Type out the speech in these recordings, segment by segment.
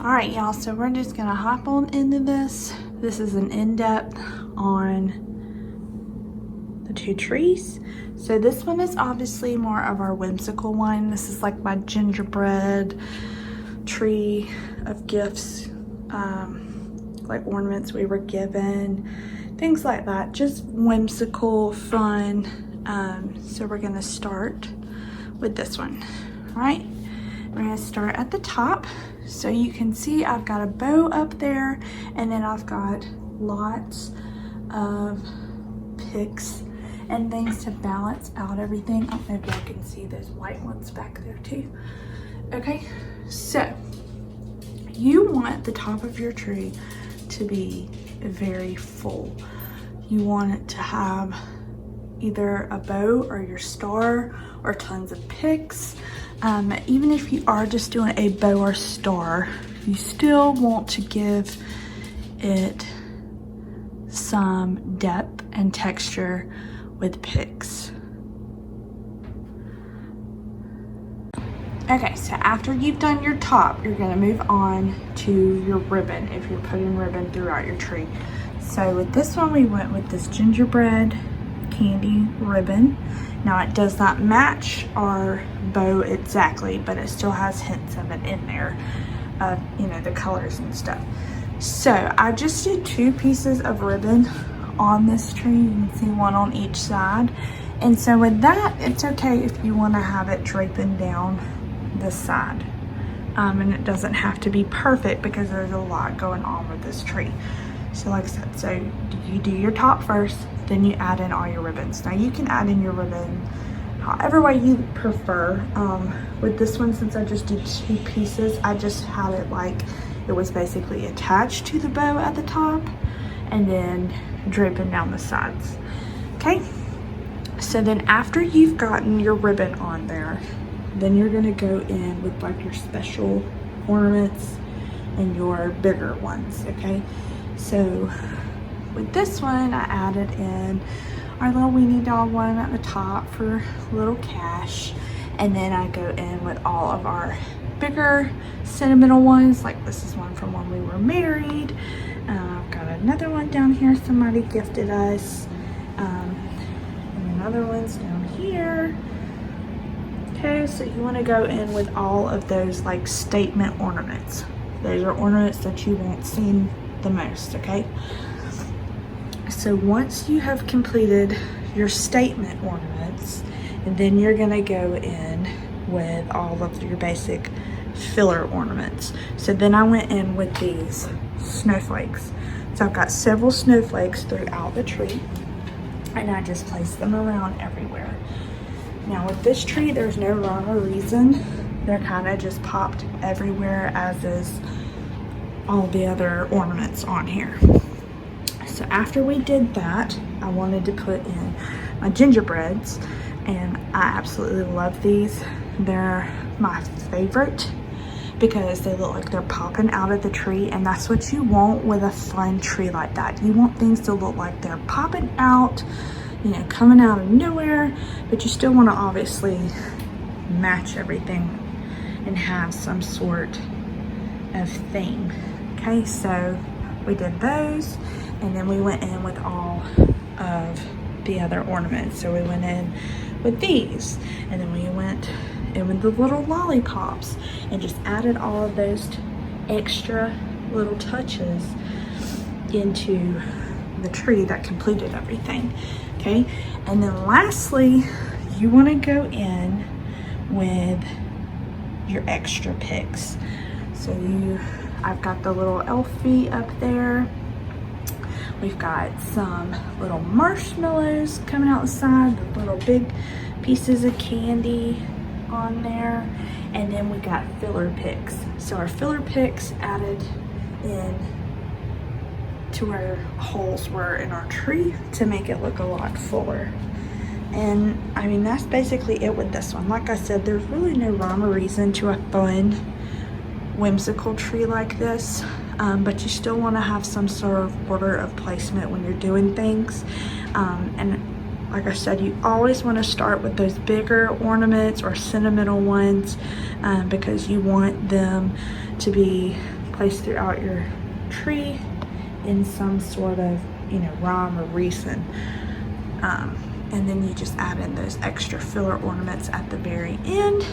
All right, y'all, so we're just gonna hop on into this. This is an in-depth on the two trees. So this one is obviously more of our whimsical one. This is like my gingerbread tree of gifts, like ornaments we were given, things like that, just whimsical, fun. So we're gonna start with this one. All right, we're gonna start at the top. So you can see I've got a bow up there, and then I've got lots of picks and things to balance out everything. I don't know if y'all can see those white ones back there too. Okay, so you want the top of your tree to be very full. You want it to have either a bow or your star or tons of picks. Even if you are just doing a bow or star, you still want to give it some depth and texture with picks. Okay, so after you've done your top, you're gonna move on to your ribbon if you're putting ribbon throughout your tree. So with this one, we went with this gingerbread candy ribbon. Now it does not match our bow exactly, but it still has hints of it in there, you know, the colors and stuff. So I just did 2 pieces of ribbon on this tree. You can see one on each side. And so with that, it's okay if you want to have it draping down this side. And it doesn't have to be perfect because there's a lot going on with this tree. So like I said, so you do your top first, then you add in all your ribbons. Now you can add in your ribbon however way you prefer. With this one, since I just did 2 pieces, I just had it like it was basically attached to the bow at the top and then draping down the sides. Okay, so then after you've gotten your ribbon on there, then you're gonna go in with like your special ornaments and your bigger ones, okay? So with this one, I added in our little weenie dog one at the top for little Cash. And then I go in with all of our bigger sentimental ones. Like this is one from when we were married. I've got another one down here somebody gifted us. And another one's down here. Okay, so you want to go in with all of those like statement ornaments. Those are ornaments that you want seen the most, okay? So once you have completed your statement ornaments, and then you're gonna go in with all of your basic filler ornaments. So then I went in with these snowflakes. So I've got several snowflakes throughout the tree, and I just placed them around everywhere. Now with this tree, there's no rhyme or reason. They're kind of just popped everywhere, as is all the other ornaments on here. So after we did that, I wanted to put in my gingerbreads, and I absolutely love these. They're my favorite because they look like they're popping out of the tree, and that's what you want with a fun tree like that. You want things to look like they're popping out, you know, coming out of nowhere, but you still want to obviously match everything and have some sort of theme. Okay, so we did those, and then we went in with all of the other ornaments. So we went in with these, and then we went in with the little lollipops and just added all of those extra little touches into the tree that completed everything. Okay, and then lastly, you want to go in with your extra picks. So I've got the little elf feet up there. We've got some little marshmallows coming out the side, the little big pieces of candy on there, and then we got filler picks. So our filler picks added in to where holes were in our tree to make it look a lot fuller. And I mean, that's basically it with this one. Like I said, there's really no rhyme or reason to a fun, whimsical tree like this. But you still want to have some sort of order of placement when you're doing things. And like I said, you always want to start with those bigger ornaments or sentimental ones, because you want them to be placed throughout your tree in some sort of, you know, rhyme or reason. And then you just add in those extra filler ornaments at the very end,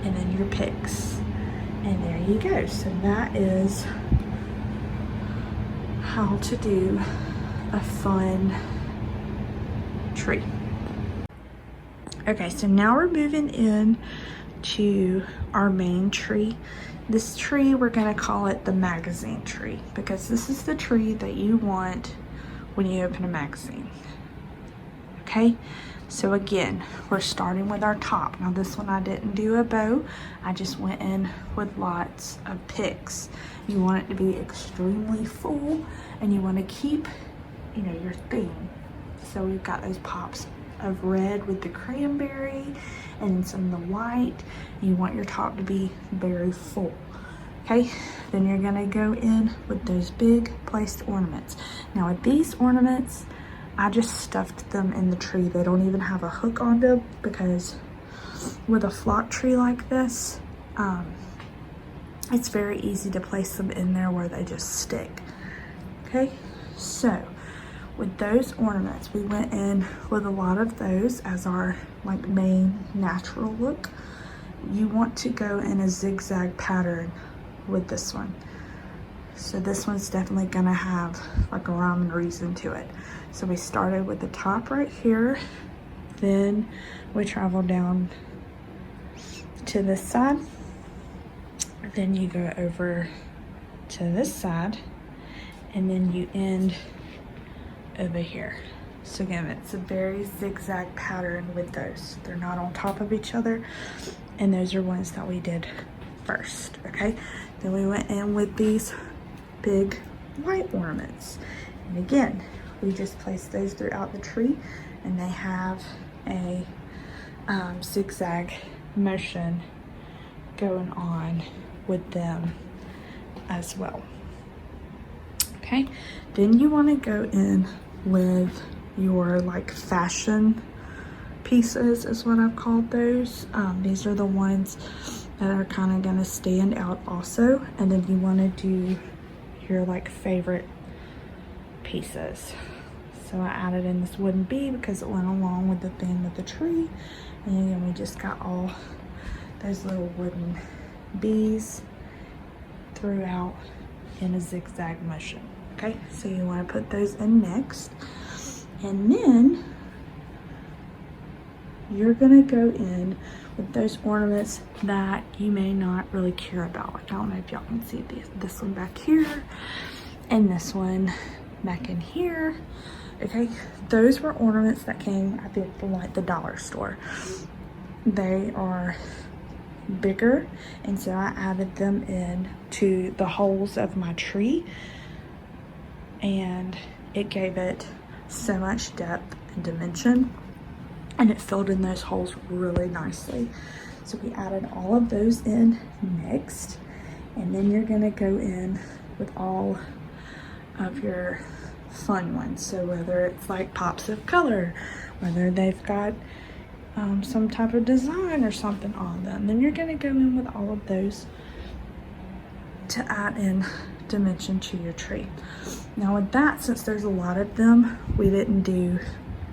and then your picks. And there you go. So that is how to do a fun tree. Okay, so now we're moving in to our main tree. This tree, we're gonna call it the magazine tree, because this is the tree that you want when you open a magazine. Okay, so again, we're starting with our top. Now this one I didn't do a bow, I just went in with lots of picks. You want it to be extremely full, and you want to keep, you know, your theme. So we've got those pops of red with the cranberry and some of the white. You want your top to be very full. Okay, then you're gonna go in with those big placed ornaments. Now with these ornaments, I just stuffed them in the tree. They don't even have a hook on them, because with a flock tree like this, it's very easy to place them in there where they just stick. Okay, so with those ornaments, we went in with a lot of those as our like main natural look. You want to go in a zigzag pattern with this one. So this one's definitely gonna have like a rhyme and reason to it. So we started with the top right here, then we travel down to this side, then you go over to this side, and then you end over here. So again, it's a very zigzag pattern with those. They're not on top of each other, and those are ones that we did first, okay? Then we went in with these big white ornaments, and again, we just placed those throughout the tree, and they have a zigzag motion going on with them as well. Okay, then you want to go in with your like fashion pieces is what I've called those. These are the ones that are kind of going to stand out also, and then you want to do your like favorite pieces. So I added in this wooden bee because it went along with the theme of the tree, and then we just got all those little wooden bees throughout in a zigzag motion. Okay, so you want to put those in next, and then you're gonna go in with those ornaments that you may not really care about. Like, I don't know if y'all can see this one back here and this one back in here. Okay, those were ornaments that came, I think, from like the dollar store. They are bigger, and so I added them in to the holes of my tree, and it gave it so much depth and dimension, and it filled in those holes really nicely. So we added all of those in next, and then you're gonna go in with all of your fun ones. So whether it's like pops of color, whether they've got some type of design or something on them, then you're gonna go in with all of those to add in dimension to your tree. Now with that, since there's a lot of them, we didn't do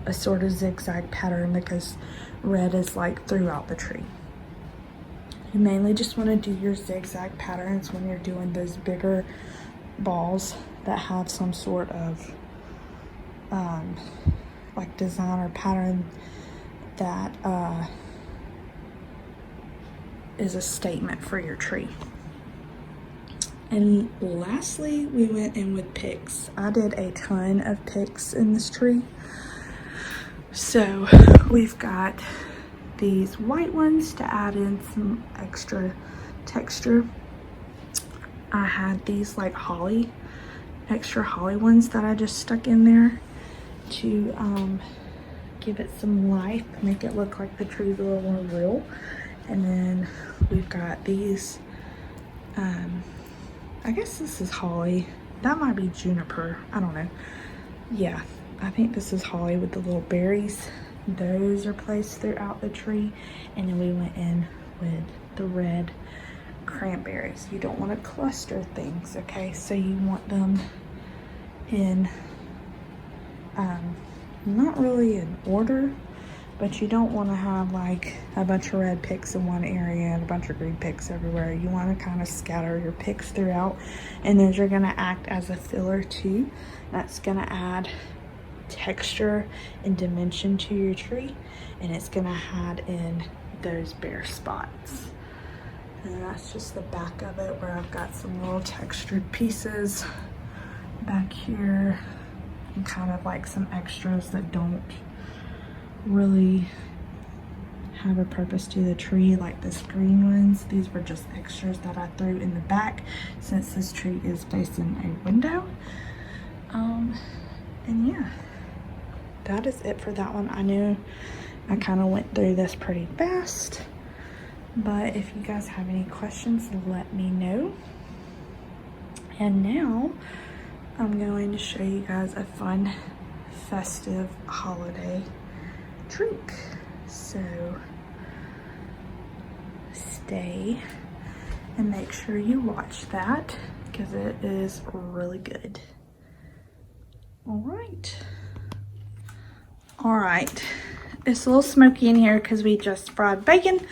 a sort of zigzag pattern because red is like throughout the tree. You mainly just want to do your zigzag patterns when you're doing those bigger balls that have some sort of like design or pattern that is a statement for your tree. And lastly, we went in with picks. I did a ton of picks in this tree. So we've got these white ones to add in some extra texture. I had these like holly, extra holly ones that I just stuck in there to give it some life, make it look like the tree's a little more real. And then we've got these, I guess this is holly. That might be juniper, I don't know. Yeah, I think this is holly with the little berries. Those are placed throughout the tree. And then we went in with the red cranberries. You don't want to cluster things, okay? So you want them in, not really in order, but you don't want to have like a bunch of red picks in one area and a bunch of green picks everywhere. You want to kind of scatter your picks throughout, and those are going to act as a filler too. That's going to add texture and dimension to your tree, and it's going to add in those bare spots. And that's just the back of it, where I've got some little textured pieces back here and kind of like some extras that don't really have a purpose to the tree, like this green ones. These were just extras that I threw in the back since this tree is facing a window. And yeah, that is it for that one. I knew I kind of went through this pretty fast, but if you guys have any questions, let me know. And now I'm going to show you guys a fun festive holiday drink. So stay and make sure you watch that, because it is really good. All right, it's a little smoky in here because we just fried bacon,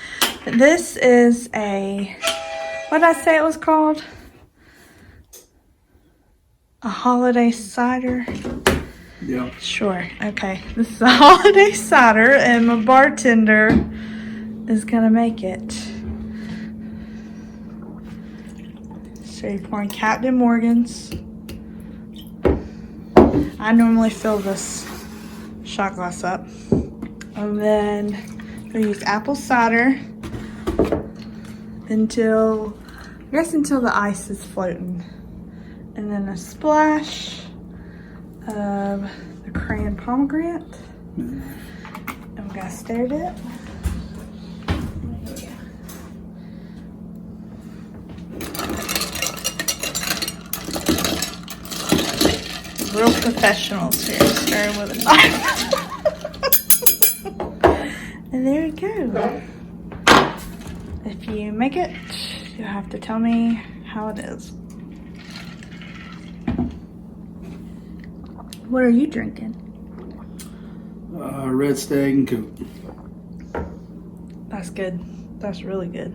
but this is a, what did I say it was called? A holiday cider? Yeah. Sure, okay. This is a holiday cider, and my bartender is gonna make it. So you're pouring Captain Morgan's. I normally fill this shot glass up. And then we'll use apple cider until the ice is floating. And then a splash of the crayon pomegranate. And we gotta stir it. Real professionals here, stirring with a knife. And there you go. If you make it, you'll have to tell me how it is. What are you drinking? Red Stag and Coke. That's good. That's really good.